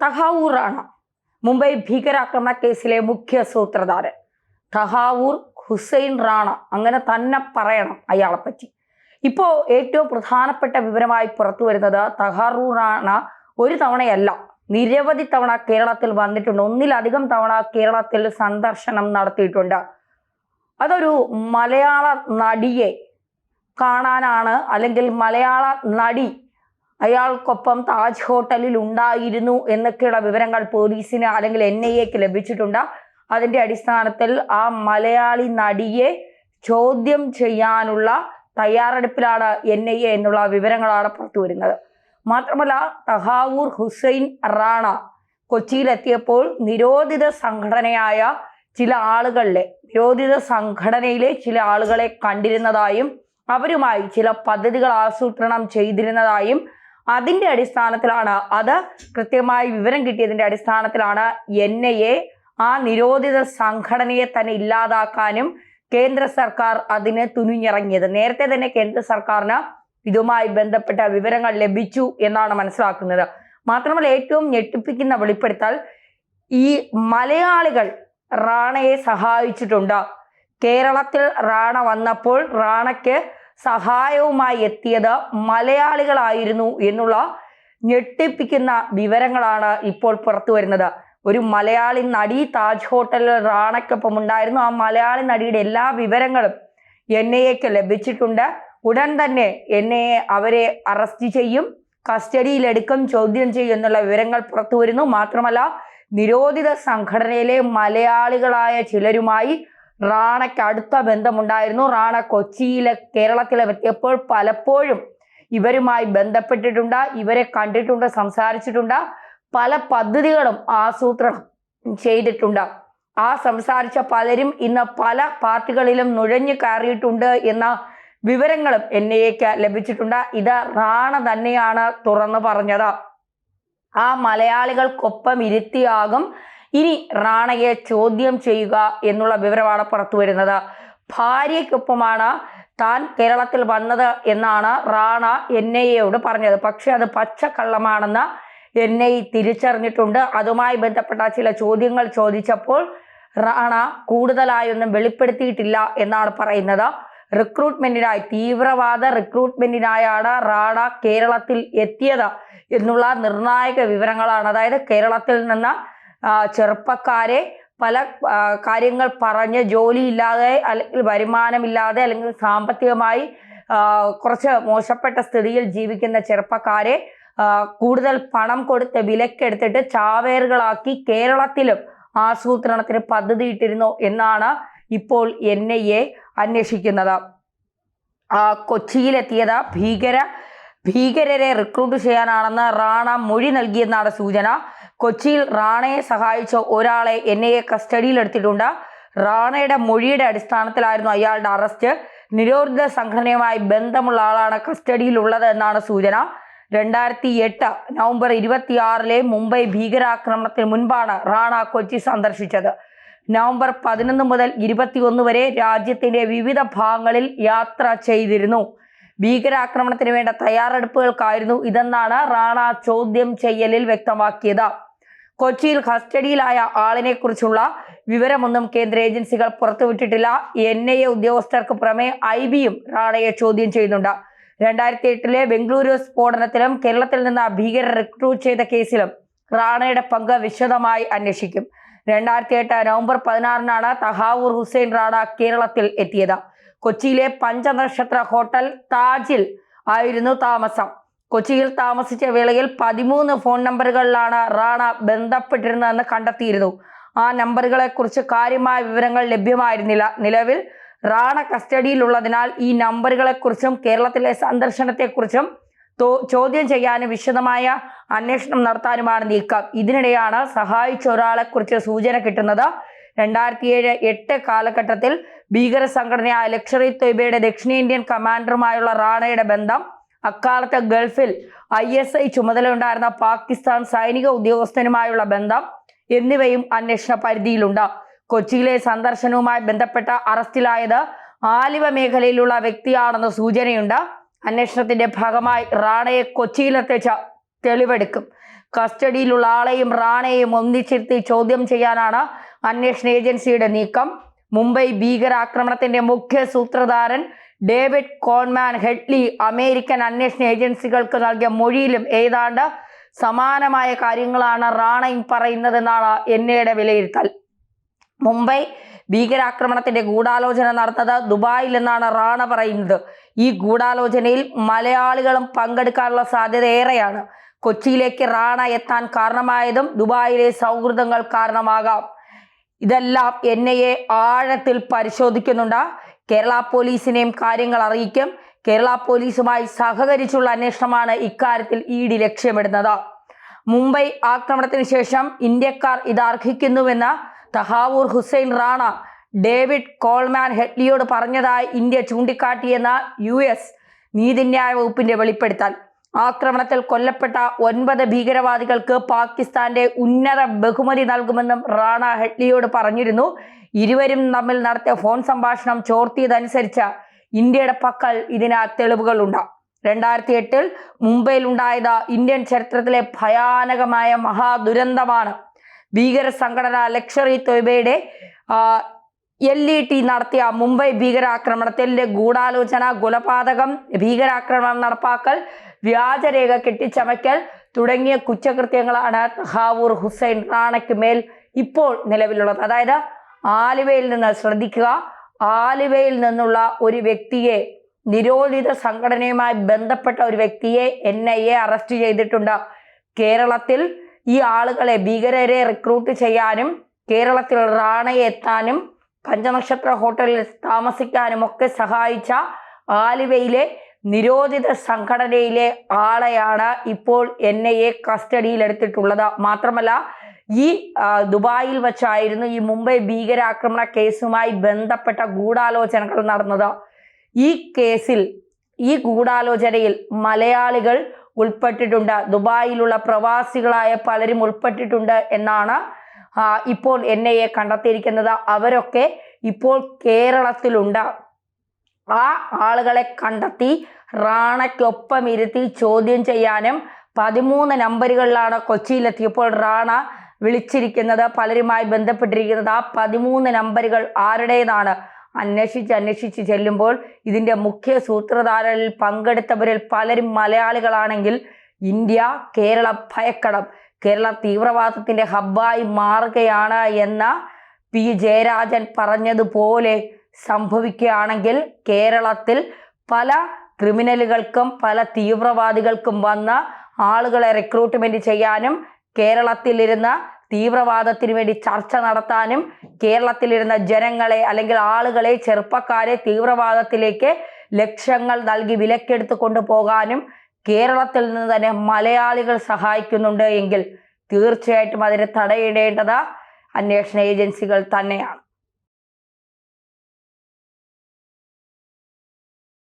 തഹാവൂർ റാണ മുംബൈ ഭീകരാക്രമണ കേസിലെ മുഖ്യ സൂത്രധാരൻ തഹാവൂർ ഹുസൈൻ റാണ, അങ്ങനെ തന്നെ പറയണം അയാളെ പറ്റി. ഇപ്പോ ഏറ്റവും പ്രധാനപ്പെട്ട വിവരമായി പുറത്തു വരുന്നത് തഹാവൂർ റാണ ഒരു തവണയല്ല, നിരവധി തവണ കേരളത്തിൽ വന്നിട്ടുണ്ട്. ഒന്നിലധികം തവണ കേരളത്തിൽ സന്ദർശനം നടത്തിയിട്ടുണ്ട്. അതൊരു മലയാള നടിയെ കാണാനാണ്, അല്ലെങ്കിൽ മലയാള നടി അയാൾക്കൊപ്പം താജ് ഹോട്ടലിൽ ഉണ്ടായിരുന്നു എന്നൊക്കെയുള്ള വിവരങ്ങൾ പോലീസിന് അല്ലെങ്കിൽ NIAക്ക് ലഭിച്ചിട്ടുണ്ട്. അതിന്റെ അടിസ്ഥാനത്തിൽ ആ മലയാളി നടിയെ ചോദ്യം ചെയ്യാനുള്ള തയ്യാറെടുപ്പിലാണ് NIA എന്നുള്ള വിവരങ്ങളാണ് പുറത്തു വരുന്നത്. മാത്രമല്ല, തഹാവൂർ ഹുസൈൻ റാണ കൊച്ചിയിലെത്തിയപ്പോൾ നിരോധിത സംഘടനയിലെ ചില ആളുകളെ കണ്ടിരുന്നതായും അവരുമായി ചില പദ്ധതികൾ ആസൂത്രണം ചെയ്തിരുന്നതായും അതിന്റെ അടിസ്ഥാനത്തിലാണ്, അത് കൃത്യമായി വിവരം കിട്ടിയതിന്റെ അടിസ്ഥാനത്തിലാണ് NIA ആ നിരോധിത സംഘടനയെ തന്നെ ഇല്ലാതാക്കാനും കേന്ദ്ര സർക്കാർ അതിന് തുനിഞ്ഞിറങ്ങിയത്. നേരത്തെ തന്നെ കേന്ദ്ര സർക്കാരിന് ഇതുമായി ബന്ധപ്പെട്ട വിവരങ്ങൾ ലഭിച്ചു എന്നാണ് മനസ്സിലാക്കുന്നത്. മാത്രമല്ല, ഏറ്റവും ഞെട്ടിപ്പിക്കുന്ന വെളിപ്പെടുത്തൽ, ഈ മലയാളികൾ റാണയെ സഹായിച്ചിട്ടുണ്ട്. കേരളത്തിൽ റാണ വന്നപ്പോൾ റാണയ്ക്ക് സഹായവുമായി എത്തിയത് മലയാളികളായിരുന്നു എന്നുള്ള ഞെട്ടിപ്പിക്കുന്ന വിവരങ്ങളാണ് ഇപ്പോൾ പുറത്തു വരുന്നത്. ഒരു മലയാളി നടി താജ് ഹോട്ടലിൽ റാണയ്ക്കൊപ്പം ഉണ്ടായിരുന്നു. ആ മലയാളി നടിയുടെ എല്ലാ വിവരങ്ങളും NIAക്ക് ലഭിച്ചിട്ടുണ്ട്. ഉടൻ തന്നെ NIA അവരെ അറസ്റ്റ് ചെയ്യും, കസ്റ്റഡിയിലെടുക്കും, ചോദ്യം ചെയ്യും എന്നുള്ള വിവരങ്ങൾ പുറത്തു വരുന്നു. മാത്രമല്ല, നിരോധിത സംഘടനയിലെ മലയാളികളായ ചിലരുമായി റാണയ്ക്ക് അടുത്ത ബന്ധമുണ്ടായിരുന്നു. റാണ കേരളത്തിലെത്തിയപ്പോൾ പലപ്പോഴും ഇവരുമായി ബന്ധപ്പെട്ടിട്ടുണ്ട്, ഇവരെ കണ്ടിട്ടുണ്ട്, സംസാരിച്ചിട്ടുണ്ട്, പല പദ്ധതികളും ആസൂത്രണം ചെയ്തിട്ടുണ്ട്. ആ സംസാരിച്ച പലരും ഇന്ന് പല പാർട്ടികളിലും നുഴഞ്ഞു കയറിയിട്ടുണ്ട് എന്ന വിവരങ്ങളും NIAക്ക് ലഭിച്ചിട്ടുണ്ട്. ഇത് റാണ തന്നെയാണ് തുറന്നു പറഞ്ഞത്. ആ മലയാളികൾക്കൊപ്പം ഇരുത്തിയാകും ഇനി റാണയെ ചോദ്യം ചെയ്യുക എന്നുള്ള വിവരമാണ് പുറത്തു വരുന്നത്. ഭാര്യയ്ക്കൊപ്പമാണ് താൻ കേരളത്തിൽ വന്നത് എന്നാണ് റാണ NIAയോട് പറഞ്ഞത്. പക്ഷെ അത് പച്ചക്കള്ളമാണെന്ന് NIA തിരിച്ചറിഞ്ഞിട്ടുണ്ട്. അതുമായി ബന്ധപ്പെട്ട ചില ചോദ്യങ്ങൾ ചോദിച്ചപ്പോൾ റാണ കൂടുതലായൊന്നും വെളിപ്പെടുത്തിയിട്ടില്ല എന്നാണ് പറയുന്നത്. തീവ്രവാദ റിക്രൂട്ട്മെന്റിനായാണ് റാണ കേരളത്തിൽ എത്തിയത് എന്നുള്ള നിർണായക വിവരങ്ങളാണ്. അതായത് കേരളത്തിൽ നിന്ന് ചെറുപ്പക്കാരെ പല കാര്യങ്ങൾ പറഞ്ഞ് ജോലിയില്ലാതെ, അല്ലെങ്കിൽ വരുമാനമില്ലാതെ, അല്ലെങ്കിൽ സാമ്പത്തികമായി കുറച്ച് മോശപ്പെട്ട സ്ഥിതിയിൽ ജീവിക്കുന്ന ചെറുപ്പക്കാരെ കൂടുതൽ പണം കൊടുത്ത് വിലക്കെടുത്തിട്ട് ചാവേറുകളാക്കി കേരളത്തിലും ആസൂത്രണത്തിന് പദ്ധതിയിട്ടിരുന്നു എന്നാണ് ഇപ്പോൾ NIA അന്വേഷിക്കുന്നത്. കൊച്ചിയിലെത്തിയത് ഭീകരരെ റിക്രൂട്ട് ചെയ്യാനാണെന്ന് റാണ മൊഴി നൽകിയെന്നാണ് സൂചന. കൊച്ചിയിൽ റാണയെ സഹായിച്ച ഒരാളെ NIA കസ്റ്റഡിയിലെടുത്തിട്ടുണ്ട്. റാണയുടെ മൊഴിയുടെ അടിസ്ഥാനത്തിലായിരുന്നു അയാളുടെ അറസ്റ്റ്. നിരോധിത സംഘടനയുമായി ബന്ധമുള്ള ആളാണ് കസ്റ്റഡിയിലുള്ളത് എന്നാണ് സൂചന. 2008 നവംബർ 26 മുംബൈ ഭീകരാക്രമണത്തിന് മുൻപാണ് റാണ കൊച്ചി സന്ദർശിച്ചത്. നവംബർ 11 മുതൽ 21 വരെ രാജ്യത്തിന്റെ വിവിധ ഭാഗങ്ങളിൽ യാത്ര ചെയ്തിരുന്നു. ഭീകരാക്രമണത്തിന് വേണ്ട തയ്യാറെടുപ്പുകൾക്കായിരുന്നു ഇതെന്നാണ് റാണ ചോദ്യം ചെയ്യലിൽ വ്യക്തമാക്കിയത്. കൊച്ചിയിൽ കസ്റ്റഡിയിലായ ആളിനെ കുറിച്ചുള്ള വിവരമൊന്നും കേന്ദ്ര ഏജൻസികൾ പുറത്തുവിട്ടിട്ടില്ല. NIA ഉദ്യോഗസ്ഥർക്ക് പുറമെ IBയും റാണയെ ചോദ്യം ചെയ്യുന്നുണ്ട്. 2008 ബംഗളൂരു സ്ഫോടനത്തിലും കേരളത്തിൽ നിന്ന് ഭീകരർ റിക്രൂട്ട് ചെയ്ത കേസിലും റാണയുടെ പങ്ക് വിശദമായി അന്വേഷിക്കും. 2008 നവംബർ 16 തഹാവൂർ ഹുസൈൻ റാണ കേരളത്തിൽ എത്തിയത്. കൊച്ചിയിലെ പഞ്ചനക്ഷത്ര ഹോട്ടൽ താജിൽ ആയിരുന്നു താമസം. കൊച്ചിയിൽ താമസിച്ച വേളയിൽ 13 ഫോൺ നമ്പറുകളിലാണ് റാണ ബന്ധപ്പെട്ടിരുന്നതെന്ന് കണ്ടെത്തിയിരുന്നു. ആ നമ്പറുകളെ കുറിച്ച് കാര്യമായ വിവരങ്ങൾ ലഭ്യമായിരുന്നില്ല. നിലവിൽ റാണ കസ്റ്റഡിയിലുള്ളതിനാൽ ഈ നമ്പറുകളെക്കുറിച്ചും കേരളത്തിലെ സന്ദർശനത്തെക്കുറിച്ചും ചോദ്യം ചെയ്യാനും വിശദമായ അന്വേഷണം നടത്താനുമാണ് നീക്കം. ഇതിനിടെയാണ് സഹായിച്ച ഒരാളെ കുറിച്ച് സൂചന കിട്ടുന്നത്. 2007-8 കാലഘട്ടത്തിൽ ഭീകര സംഘടനയായ ലഷ്കർ-ഇ തൊയ്ബയുടെ ദക്ഷിണേന്ത്യൻ കമാൻഡറുമായുള്ള റാണയുടെ ബന്ധം, അക്കാലത്ത് ഗൾഫിൽ ISI ചുമതലയുണ്ടായിരുന്ന പാകിസ്ഥാൻ സൈനിക ഉദ്യോഗസ്ഥനുമായുള്ള ബന്ധം എന്നിവയും അന്വേഷണ പരിധിയിലുണ്ട്. കൊച്ചിയിലെ സന്ദർശനവുമായി ബന്ധപ്പെട്ട അറസ്റ്റിലായത് ആലുവ മേഖലയിലുള്ള വ്യക്തിയാണെന്ന് സൂചനയുണ്ട്. അന്വേഷണത്തിന്റെ ഭാഗമായി റാണയെ കൊച്ചിയിലെത്തിച്ച തെളിവെടുക്കും. കസ്റ്റഡിയിലുള്ള ആളെയും റാണയെയും ഒന്നിച്ചിരുത്തി ചോദ്യം ചെയ്യാനാണ് അന്വേഷണ ഏജൻസിയുടെ നീക്കം. മുംബൈ ഭീകരാക്രമണത്തിന്റെ മുഖ്യ സൂത്രധാരൻ ഡേവിഡ് കോൾമാൻ ഹെഡ്ലി അമേരിക്കൻ അന്വേഷണ ഏജൻസികൾക്ക് നൽകിയ മൊഴിയിലും ഏതാണ്ട് സമാനമായ കാര്യങ്ങളാണ് റാണയും പറയുന്നതെന്നാണ് എൻഐയുടെ വിലയിരുത്തൽ. മുംബൈ ഭീകരാക്രമണത്തിന്റെ ഗൂഢാലോചന നടന്നത് ദുബായിൽ എന്നാണ് റാണ പറയുന്നത്. ഈ ഗൂഢാലോചനയിൽ മലയാളികളും പങ്കെടുക്കാനുള്ള സാധ്യത ഏറെയാണ്. കൊച്ചിയിലേക്ക് റാണ എത്താൻ കാരണമായതും ദുബായിലെ സൗഹൃദങ്ങൾ കാരണമാകാം. ഇതെല്ലാം എൻഐഎ ആഴത്തിൽ പരിശോധിക്കുന്നുണ്ട്. കേരള പോലീസിനെയും കാര്യങ്ങൾ അറിയിക്കും. കേരള പോലീസുമായി സഹകരിച്ചുള്ള അന്വേഷണമാണ് ഇക്കാര്യത്തിൽ ഇഡി ലക്ഷ്യമിടുന്നത്. മുംബൈ ആക്രമണത്തിന് ശേഷം ഇന്ത്യക്കാർ ഇത് അർഹിക്കുന്നുവെന്ന് തഹാവൂർ ഹുസൈൻ റാണ ഡേവിഡ് കോൾമാൻ ഹെഡ്ലിയോട് പറഞ്ഞതായി ഇന്ത്യ ചൂണ്ടിക്കാട്ടിയെന്ന US നീതിന്യായ വകുപ്പിന്റെ വെളിപ്പെടുത്തൽ. ആക്രമണത്തിൽ കൊല്ലപ്പെട്ട 9 ഭീകരവാദികൾക്ക് പാകിസ്ഥാന്റെ ഉന്നത ബഹുമതി നൽകുമെന്നും റാണ ഹെഡ്ലിയോട് പറഞ്ഞിരുന്നു. ഇരുവരും തമ്മിൽ നടത്തിയ ഫോൺ സംഭാഷണം ചോർത്തിയതനുസരിച്ച് ഇന്ത്യയുടെ പക്കൽ ഇതിന് തെളിവുകളുണ്ട്. 2008 മുംബൈയിൽ ഉണ്ടായത് ഇന്ത്യൻ ചരിത്രത്തിലെ ഭയാനകമായ മഹാദുരന്തമാണ്. ഭീകര സംഘടന ലഷ്കർ ഇ തോയ്ബയുടെ LET നടത്തിയ മുംബൈ ഭീകരാക്രമണത്തിന്റെ ഗൂഢാലോചന, കൊലപാതകം, ഭീകരാക്രമണം നടപ്പാക്കൽ, വ്യാജരേഖ കെട്ടിച്ചമയ്ക്കൽ തുടങ്ങിയ കുറ്റകൃത്യങ്ങളാണ് തഹാവൂർ ഹുസൈൻ റാണയ്ക്ക് മേൽ ഇപ്പോൾ നിലവിലുള്ളത്. അതായത് ആലുവയിൽ നിന്ന് ശ്രദ്ധിക്കുക, ആലുവയിൽ നിന്നുള്ള ഒരു വ്യക്തിയെ, നിരോധിത സംഘടനയുമായി ബന്ധപ്പെട്ട ഒരു വ്യക്തിയെ NIA അറസ്റ്റ് ചെയ്തിട്ടുണ്ട്. കേരളത്തിൽ ഈ ആളുകളെ, ഭീകരരെ റിക്രൂട്ട് ചെയ്യാനും കേരളത്തിൽ റാണയെ എത്താനും പഞ്ചനക്ഷത്ര ഹോട്ടലിൽ താമസിക്കാനും ഒക്കെ സഹായിച്ച ആലുവയിലെ നിരോധിത സംഘടനയിലെ ആളെയാണ് ഇപ്പോൾ NIA കസ്റ്റഡിയിൽ എടുത്തിട്ടുള്ളത്. മാത്രമല്ല ഈ ദുബായിൽ വച്ചായിരുന്നു ഈ മുംബൈ ഭീകരാക്രമണ കേസുമായി ബന്ധപ്പെട്ട ഗൂഢാലോചനകൾ നടന്നത്. ഈ കേസിൽ, ഈ ഗൂഢാലോചനയിൽ മലയാളികൾ ഉൾപ്പെട്ടിട്ടുണ്ട്. ദുബായിലുള്ള പ്രവാസികളായ പലരും ഉൾപ്പെട്ടിട്ടുണ്ട് എന്നാണ് ഇപ്പോൾ NIA കണ്ടെത്തിയിരിക്കുന്നത്. അവരൊക്കെ ഇപ്പോൾ കേരളത്തിലുണ്ട്. ആ ആളുകളെ കണ്ടെത്തി റാണയ്ക്കൊപ്പം ഇരുത്തി ചോദ്യം ചെയ്യാനും 13 നമ്പറുകളിലാണ് കൊച്ചിയിലെത്തിയപ്പോൾ റാണ വിളിച്ചിരിക്കുന്നത്, പലരുമായി ബന്ധപ്പെട്ടിരിക്കുന്നത്. ആ 13 നമ്പറുകൾ ആരുടേതാണ്? അന്വേഷിച്ച് ചെല്ലുമ്പോൾ ഇതിൻ്റെ മുഖ്യ സൂത്രധാരനിൽ പങ്കെടുത്തവരിൽ പലരും മലയാളികളാണെങ്കിൽ ഇന്ത്യ, കേരളം ഭയക്കണം, കേരളം തീവ്രവാദത്തിൻ്റെ ഹബ്ബായി മാറുകയാണ് എന്ന P. ജയരാജൻ പറഞ്ഞതുപോലെ സംഭവിക്കുകയാണെങ്കിൽ കേരളത്തിൽ പല ക്രിമിനലുകൾക്കും പല തീവ്രവാദികൾക്കും വന്ന ആളുകളെ റിക്രൂട്ട്മെന്റ് ചെയ്യാനും കേരളത്തിലിരുന്ന തീവ്രവാദത്തിന് വേണ്ടി ചർച്ച നടത്താനും കേരളത്തിലിരുന്ന ജനങ്ങളെ അല്ലെങ്കിൽ ആളുകളെ, ചെറുപ്പക്കാരെ തീവ്രവാദത്തിലേക്ക് ലക്ഷങ്ങൾ നൽകി വിലക്കെടുത്ത് കൊണ്ടുപോകാനും കേരളത്തിൽ നിന്ന് തന്നെ മലയാളികൾ സഹായിക്കുന്നുണ്ട് എങ്കിൽ തീർച്ചയായിട്ടും അതിനെ തടയിടേണ്ടത് അന്വേഷണ ഏജൻസികൾ തന്നെയാണ്.